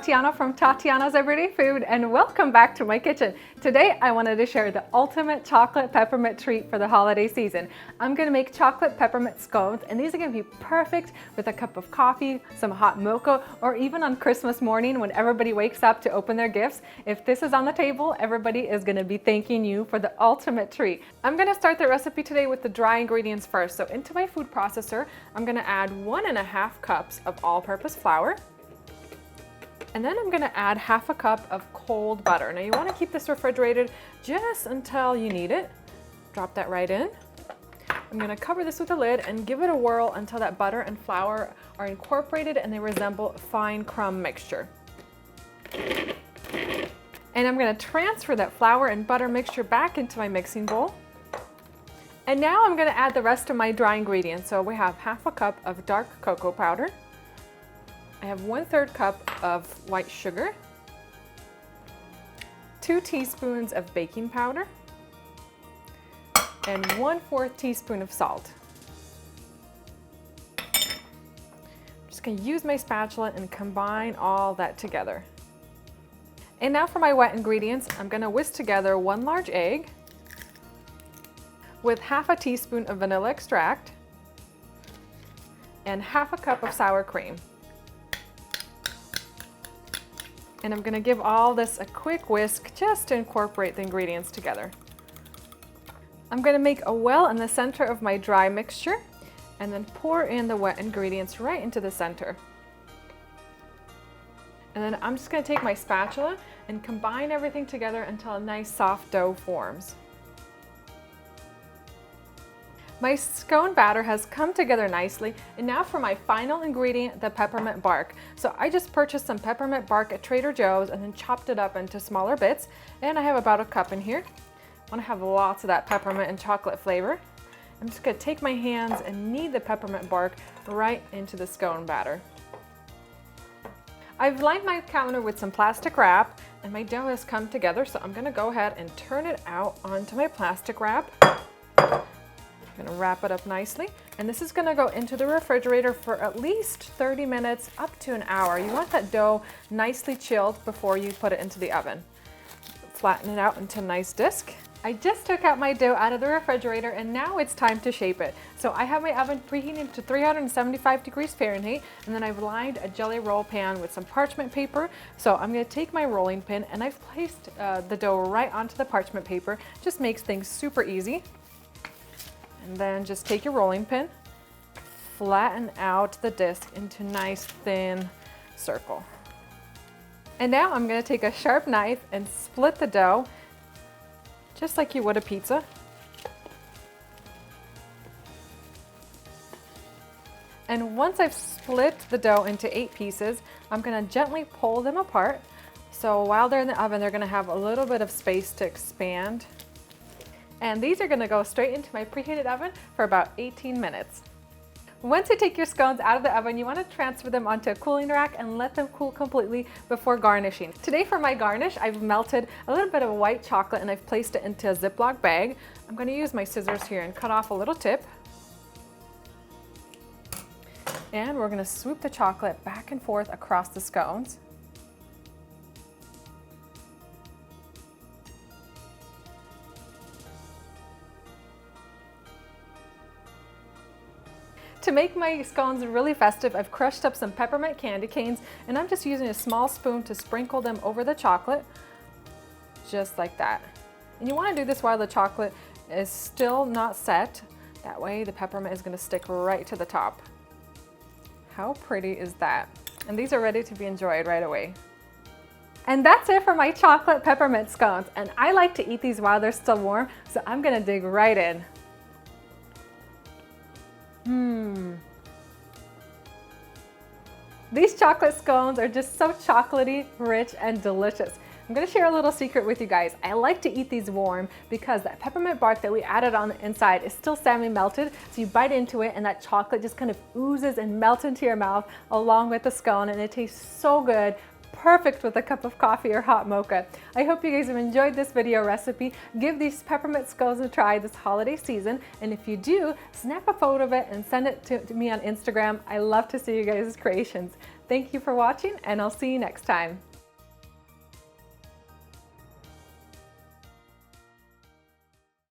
Tatiana from Tatiana's Everyday Food, and welcome back to my kitchen. Today I wanted to share the ultimate chocolate peppermint treat for the holiday season. I'm going to make chocolate peppermint scones, and these are going to be perfect with a cup of coffee, some hot mocha, or even on Christmas morning when everybody wakes up to open their gifts. If this is on the table, everybody is going to be thanking you for the ultimate treat. I'm going to start the recipe today with the dry ingredients first. So into my food processor, I'm going to add 1.5 cups of all-purpose flour. And then I'm going to add half a cup of cold butter. Now you want to keep this refrigerated just until you need it. Drop that right in. I'm going to cover this with a lid and give it a whirl until that butter and flour are incorporated and they resemble a fine crumb mixture. And I'm going to transfer that flour and butter mixture back into my mixing bowl. And now I'm going to add the rest of my dry ingredients. So we have half a cup of dark cocoa powder. I have 1/3 cup of white sugar, 2 teaspoons of baking powder, and 1/4 teaspoon of salt. I'm just going to use my spatula and combine all that together. And now for my wet ingredients, I'm going to whisk together 1 large egg with half a teaspoon of vanilla extract and half a cup of sour cream. And I'm going to give all this a quick whisk just to incorporate the ingredients together. I'm going to make a well in the center of my dry mixture and then pour in the wet ingredients right into the center. And then I'm just going to take my spatula and combine everything together until a nice soft dough forms. My scone batter has come together nicely, and now for my final ingredient, the peppermint bark. So I just purchased some peppermint bark at Trader Joe's and then chopped it up into smaller bits, and I have about a cup in here. I want to have lots of that peppermint and chocolate flavor. I'm just going to take my hands and knead the peppermint bark right into the scone batter. I've lined my counter with some plastic wrap, and my dough has come together, so I'm going to go ahead and turn it out onto my plastic wrap. I'm going to wrap it up nicely, and this is going to go into the refrigerator for at least 30 minutes up to an hour. You want that dough nicely chilled before you put it into the oven. Flatten it out into a nice disc. I just took out my dough out of the refrigerator, and now it's time to shape it. So I have my oven preheating to 375 degrees Fahrenheit, and then I've lined a jelly roll pan with some parchment paper. So I'm going to take my rolling pin, and I've placed the dough right onto the parchment paper. Just makes things super easy. And then just take your rolling pin, flatten out the disc into a nice thin circle. And now I'm going to take a sharp knife and split the dough just like you would a pizza. And once I've split the dough into 8 pieces, I'm going to gently pull them apart. So while they're in the oven, they're going to have a little bit of space to expand. And these are going to go straight into my preheated oven for about 18 minutes. Once you take your scones out of the oven, you want to transfer them onto a cooling rack and let them cool completely before garnishing. Today for my garnish, I've melted a little bit of white chocolate and I've placed it into a Ziploc bag. I'm going to use my scissors here and cut off a little tip. And we're going to swoop the chocolate back and forth across the scones. To make my scones really festive, I've crushed up some peppermint candy canes, and I'm just using a small spoon to sprinkle them over the chocolate, just like that. And you want to do this while the chocolate is still not set. That way the peppermint is going to stick right to the top. How pretty is that? And these are ready to be enjoyed right away. And that's it for my chocolate peppermint scones. And I like to eat these while they're still warm, so I'm going to dig right in. These chocolate scones are just so chocolatey, rich, and delicious. I'm going to share a little secret with you guys. I like to eat these warm because that peppermint bark that we added on the inside is still semi-melted, so you bite into it and that chocolate just kind of oozes and melts into your mouth along with the scone, and it tastes so good, perfect with a cup of coffee or hot mocha. I hope you guys have enjoyed this video recipe. Give these peppermint scones a try this holiday season, and if you do, snap a photo of it and send it to me on Instagram. I love to see you guys' creations. Thank you for watching, and I'll see you next time.